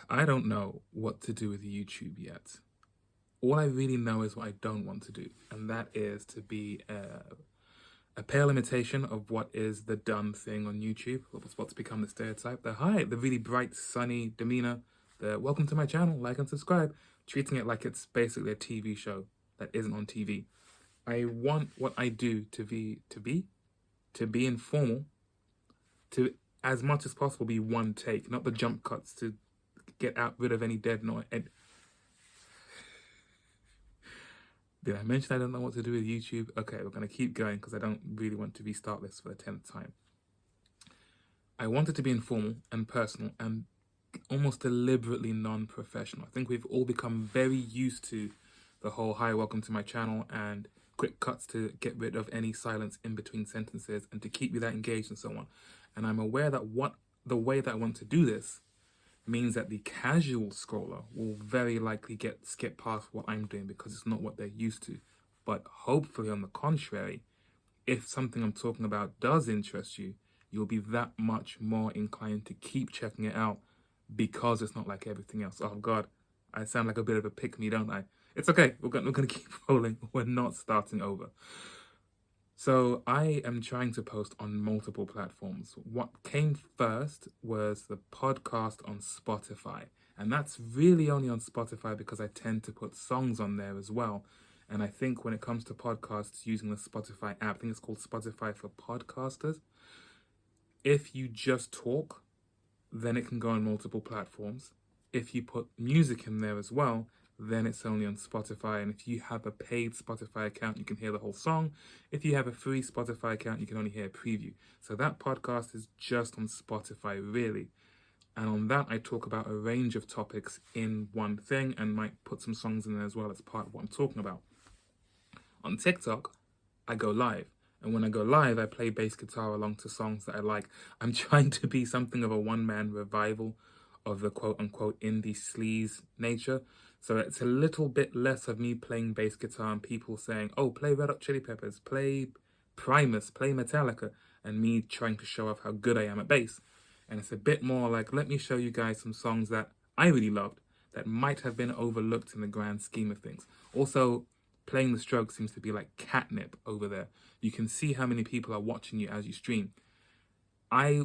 I don't know what to do with YouTube yet. All I really know is what I don't want to do, and that is to be a pale imitation of what is the done thing on YouTube, what's become the stereotype. The really bright, sunny demeanor, the welcome to my channel, like and subscribe, treating it like it's basically a TV show that isn't on TV. I want what I do to be informal, to as much as possible be one take, not the jump cuts to get rid of any dead noise. Did I mention I don't know what to do with YouTube? Okay, we're going to keep going because I don't really want to restart this for the 10th time. I want it to be informal and personal and almost deliberately non-professional. I think we've all become very used to the whole hi, welcome to my channel, and quick cuts to get rid of any silence in between sentences and to keep you that engaged and so on. And I'm aware that the way that I want to do this means that the casual scroller will very likely skip past what I'm doing because it's not what they're used to. But hopefully, on the contrary, if something I'm talking about does interest you, you'll be that much more inclined to keep checking it out because it's not like everything else. Oh God, I sound like a bit of a pick-me, don't I? It's okay, we're gonna keep rolling. We're not starting over. So I am trying to post on multiple platforms. What came first was the podcast on Spotify. And that's really only on Spotify because I tend to put songs on there as well. And I think when it comes to podcasts using the Spotify app, I think it's called Spotify for Podcasters. If you just talk, then it can go on multiple platforms. If you put music in there as well, then it's only on Spotify. And if you have a paid Spotify account, you can hear the whole song. If you have a free Spotify account, you can only hear a preview. So that podcast is just on Spotify, really. And on that, I talk about a range of topics in one thing and might put some songs in there as well as part of what I'm talking about. On TikTok, I go live. And when I go live, I play bass guitar along to songs that I like. I'm trying to be something of a one-man revival of the quote-unquote indie sleaze nature. So it's a little bit less of me playing bass guitar and people saying, oh, play Red Hot Chili Peppers, play Primus, play Metallica, and me trying to show off how good I am at bass. And it's a bit more like, let me show you guys some songs that I really loved that might have been overlooked in the grand scheme of things. Also, playing the Strokes seems to be like catnip over there. You can see how many people are watching you as you stream. I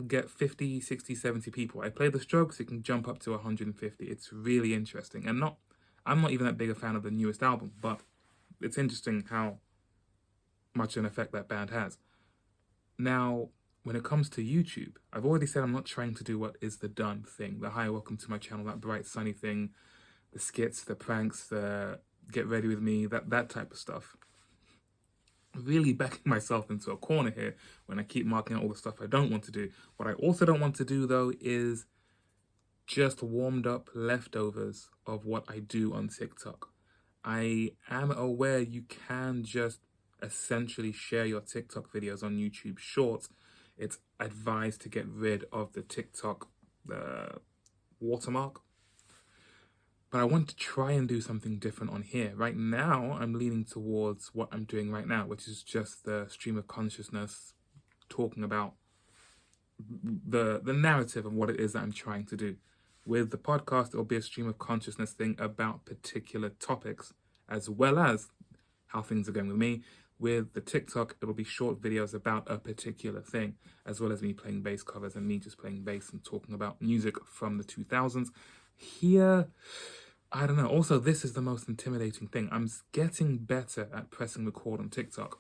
get 50, 60, 70 people. I play the Strokes, it can jump up to 150. It's really interesting. And I'm not even that big a fan of the newest album, but it's interesting how much an effect that band has. Now, when it comes to YouTube, I've already said I'm not trying to do what is the done thing. The hi, welcome to my channel, that bright, sunny thing, the skits, the pranks, the get ready with me, that type of stuff. Really backing myself into a corner here when I keep marking out all the stuff I don't want to do. What I also don't want to do, though, is just warmed up leftovers of what I do on TikTok. I am aware you can just essentially share your TikTok videos on YouTube Shorts. It's advised to get rid of the TikTok watermark. But I want to try and do something different on here. Right now, I'm leaning towards what I'm doing right now, which is just the stream of consciousness, talking about the narrative of what it is that I'm trying to do. With the podcast, it'll be a stream of consciousness thing about particular topics, as well as how things are going with me. With the TikTok, it'll be short videos about a particular thing, as well as me playing bass covers and me just playing bass and talking about music from the 2000s. Here, I don't know. Also, this is the most intimidating thing. I'm getting better at pressing record on TikTok,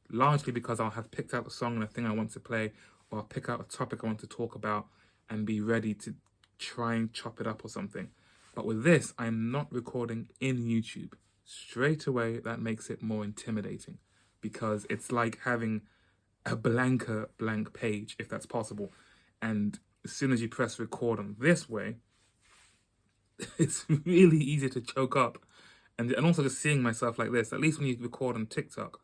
largely because I'll have picked out a song and a thing I want to play, or I'll pick out a topic I want to talk about and be ready to try and chop it up or something. But with this, I'm not recording in YouTube. Straight away, that makes it more intimidating because it's like having a blank page, if that's possible. And as soon as you press record on this way, it's really easy to choke up. And also just seeing myself like this, at least when you record on TikTok,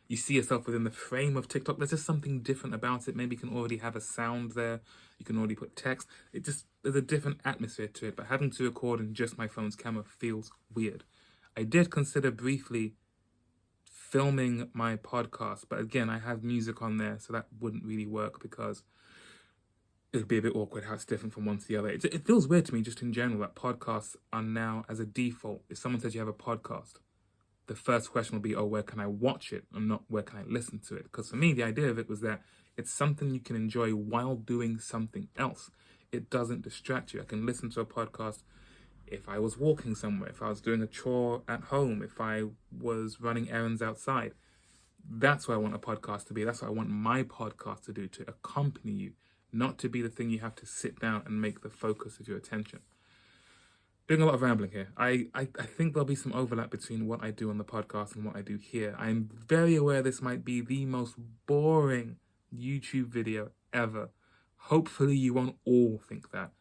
you see yourself within the frame of TikTok. There's just something different about it. Maybe you can already have a sound there. You can already put text. There's a different atmosphere to it. But having to record in just my phone's camera feels weird. I did consider briefly filming my podcast. But again, I have music on there, so that wouldn't really work because it'd be a bit awkward how it's different from one to the other. It feels weird to me just in general that podcasts are now, as a default, if someone says you have a podcast, the first question will be, oh, where can I watch it, and not where can I listen to it? Because for me, the idea of it was that it's something you can enjoy while doing something else. It doesn't distract you. I can listen to a podcast if I was walking somewhere, if I was doing a chore at home, if I was running errands outside. That's what I want a podcast to be. That's what I want my podcast to do, to accompany you, not to be the thing you have to sit down and make the focus of your attention. Doing a lot of rambling here. I think there'll be some overlap between what I do on the podcast and what I do here. I'm very aware this might be the most boring YouTube video ever. Hopefully you won't all think that.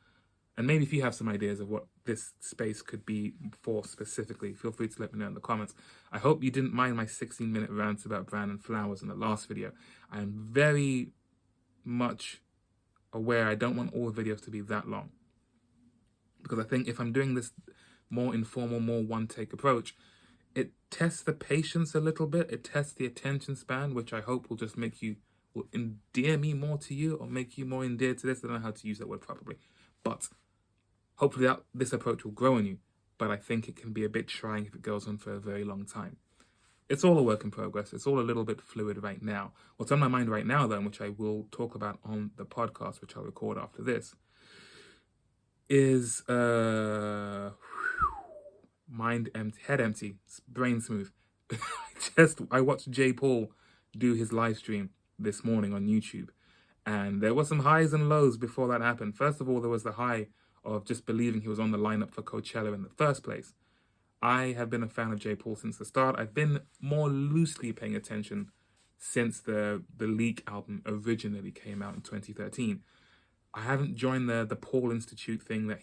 And maybe if you have some ideas of what this space could be for specifically, feel free to let me know in the comments. I hope you didn't mind my 16-minute rant about Brandon Flowers in the last video. I am very much aware I don't want all the videos to be that long. Because I think if I'm doing this more informal, more one-take approach, it tests the patience a little bit. It tests the attention span, which I hope will just will endear me more to you, or make you more endeared to this. I don't know how to use that word properly. But hopefully this approach will grow on you. But I think it can be a bit trying if it goes on for a very long time. It's all a work in progress. It's all a little bit fluid right now. What's on my mind right now, though, which I will talk about on the podcast, which I'll record after this, is mind empty, head empty, brain smooth. I watched Jay Paul do his live stream this morning on YouTube, and there were some highs and lows before that happened. First of all, there was the high of just believing he was on the lineup for Coachella in the first place. I have been a fan of Jay Paul since the start. I've been more loosely paying attention since the Leak album originally came out in 2013. I haven't joined the Paul Institute thing that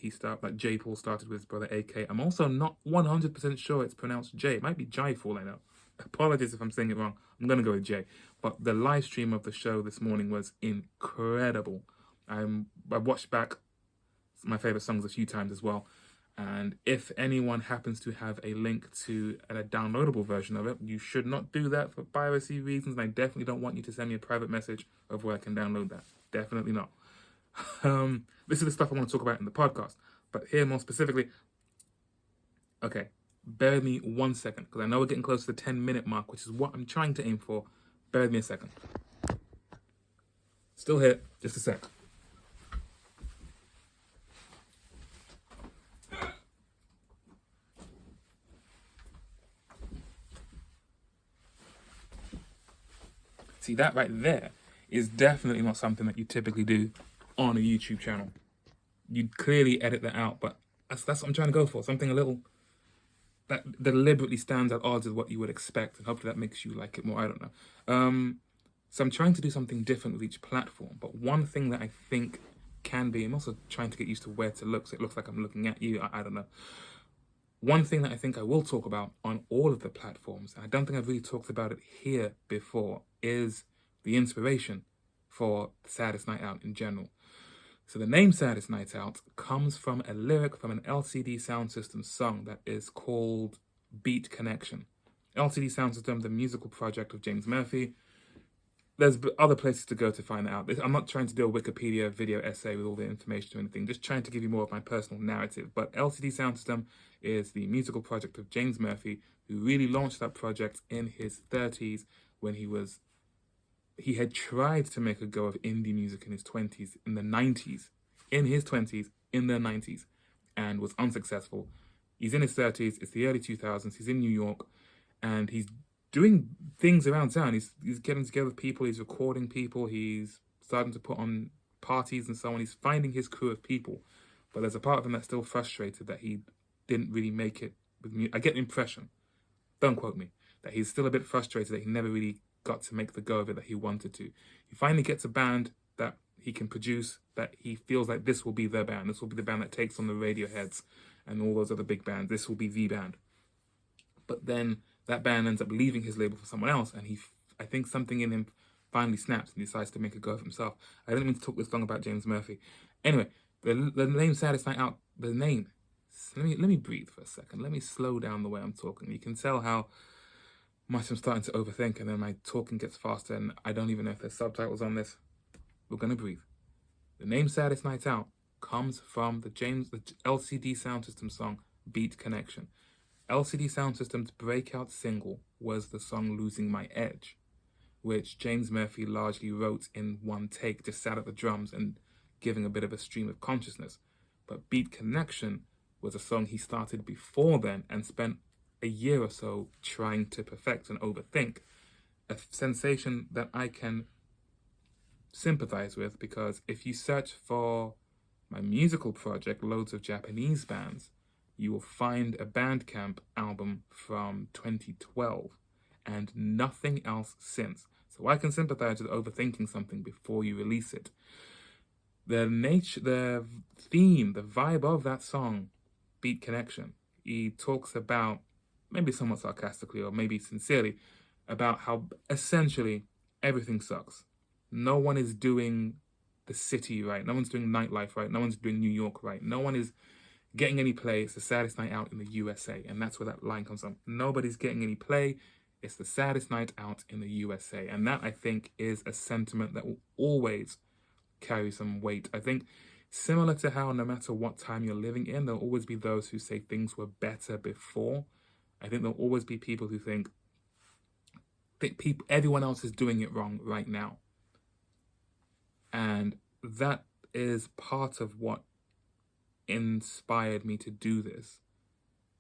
Jay Paul started with his brother AK. I'm also not 100% sure it's pronounced Jay. It might be Jai Paul, I know. Apologies if I'm saying it wrong. I'm going to go with Jay. But the live stream of the show this morning was incredible. I watched back my favorite songs a few times as well. And if anyone happens to have a link to a downloadable version of it, you should not do that for piracy reasons. And I definitely don't want you to send me a private message of where I can download that. Definitely not. This is the stuff I want to talk about in the podcast, but here more specifically, okay, bear with me 1 second, because I know we're getting close to the 10-minute mark, which is what I'm trying to aim for. Bear with me a second. Still here, just a sec. See, that right there is definitely not something that you typically do on a YouTube channel. You'd clearly edit that out, but that's what I'm trying to go for. Something a little that deliberately stands at odds with what you would expect, and hopefully that makes you like it more. I don't know. So I'm trying to do something different with each platform, but one thing that I think can be, I'm also trying to get used to where to look, so it looks like I'm looking at you. I don't know. One thing that I think I will talk about on all of the platforms, and I don't think I've really talked about it here before, is the inspiration for Saddest Night Out in general. So the name Saddest Night Out comes from a lyric from an LCD Sound System song that is called Beat Connection. LCD Sound System, the musical project of James Murphy. There's other places to go to find that out. I'm not trying to do a Wikipedia video essay with all the information or anything, just trying to give you more of my personal narrative. But LCD Sound System is the musical project of James Murphy, who really launched that project in his 30s when he had tried to make a go of indie music in his 20s, in the 90s, in his 20s, in the 90s, and was unsuccessful. He's in his 30s, it's the early 2000s, he's in New York, and he's doing things around town. He's getting together with people, he's recording people, he's starting to put on parties and so on. He's finding his crew of people, but there's a part of him that's still frustrated that he didn't really make it with me. I get the impression, don't quote me, that he's still a bit frustrated that he never really got to make the go of it that he wanted to. He finally gets a band that he can produce, that he feels like this will be their band. This will be the band that takes on the Radioheads and all those other big bands. This will be the band. But then that band ends up leaving his label for someone else, and I think something in him finally snaps and decides to make a go of himself. I didn't mean to talk this long about James Murphy. Anyway, the name Saddest Night Out, the name, let me breathe for a second. Let me slow down the way I'm talking. You can tell how much I'm starting to overthink, and then my talking gets faster, and I don't even know if there's subtitles on this. We're going to breathe. The name Saddest Night Out comes from the LCD Sound System song Beat Connection. LCD Sound System's breakout single was the song Losing My Edge, which James Murphy largely wrote in one take, just sat at the drums and giving a bit of a stream of consciousness. But Beat Connection was a song he started before then and spent a year or so trying to perfect and overthink, a sensation that I can sympathize with, because if you search for my musical project, Loads of Japanese Bands, you will find a Bandcamp album from 2012 and nothing else since. So I can sympathize with overthinking something before you release it. The theme, the vibe of that song, Beat Connection, he talks about, maybe somewhat sarcastically or maybe sincerely, about how essentially everything sucks. No one is doing the city right. No one's doing nightlife right. No one's doing New York right. No one is getting any play. It's the saddest night out in the USA. And that's where that line comes from. Nobody's getting any play. It's the saddest night out in the USA. And that, I think, is a sentiment that will always carry some weight. I think similar to how no matter what time you're living in, there'll always be those who say things were better before. I think there'll always be people who think everyone else is doing it wrong right now. And that is part of what inspired me to do this,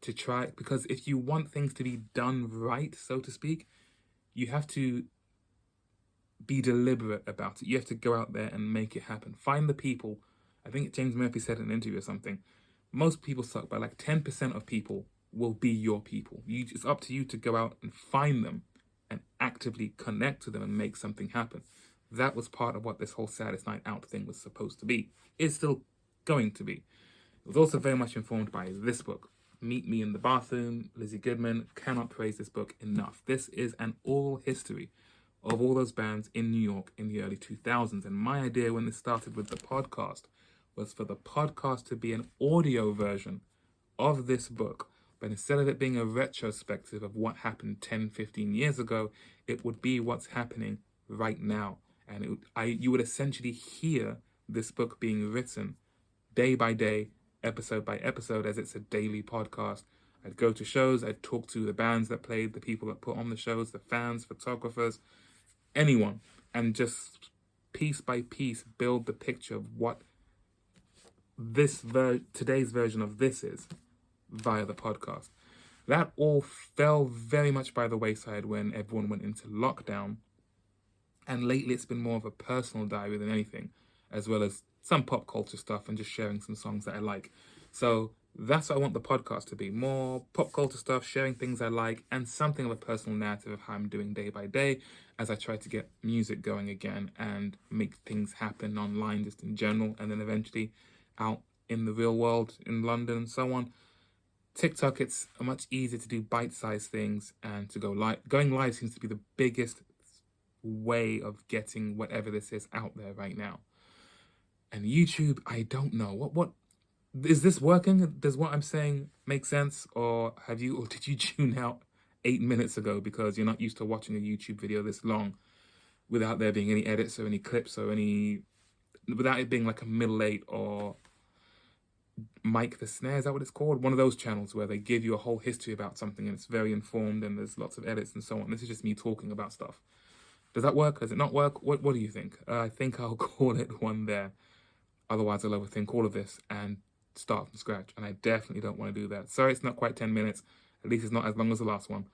to try, because if you want things to be done right, so to speak, you have to be deliberate about it. You have to go out there and make it happen. Find the people. I think James Murphy said in an interview or something, most people suck, but like 10% of people will be your people. It's up to you to go out and find them and actively connect to them and make something happen. That was part of what this whole Saddest Night Out thing was supposed to be. It's still going to be. It was also very much informed by this book, Meet Me in the Bathroom, Lizzie Goodman. Cannot praise this book enough. This is an oral history of all those bands in New York in the early 2000s. And my idea when this started with the podcast was for the podcast to be an audio version of this book. But instead of it being a retrospective of what happened 10, 15 years ago, it would be what's happening right now. And you would essentially hear this book being written day by day, episode by episode, as it's a daily podcast. I'd go to shows, I'd talk to the bands that played, the people that put on the shows, the fans, photographers, anyone, and just piece by piece build the picture of what today's version of this is via the podcast. That all fell very much by the wayside when everyone went into lockdown. And lately it's been more of a personal diary than anything, as well as some pop culture stuff and just sharing some songs that I like. So that's what I want the podcast to be. More pop culture stuff, sharing things I like, and something of a personal narrative of how I'm doing day by day as I try to get music going again and make things happen online just in general, and then eventually out in the real world in London and so on. TikTok, it's much easier to do bite-sized things and to go live. Going live seems to be the biggest way of getting whatever this is out there right now. And YouTube, I don't know. What is this working? Does what I'm saying make sense? Or did you tune out 8 minutes ago because you're not used to watching a YouTube video this long without there being any edits or any clips or without it being like a middle 8 or Mike the Snare, is that what it's called? One of those channels where they give you a whole history about something and it's very informed and there's lots of edits and so on. This is just me talking about stuff. Does that work? Does it not work? What do you think? I think I'll call it one there. Otherwise, I'll overthink all of this and start from scratch. And I definitely don't want to do that. Sorry, it's not quite 10 minutes. At least it's not as long as the last one.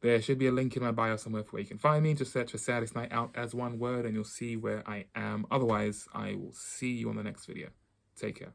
There should be a link in my bio somewhere for where you can find me. Just search for Saddest Night Out as one word and you'll see where I am. Otherwise, I will see you on the next video. Take care.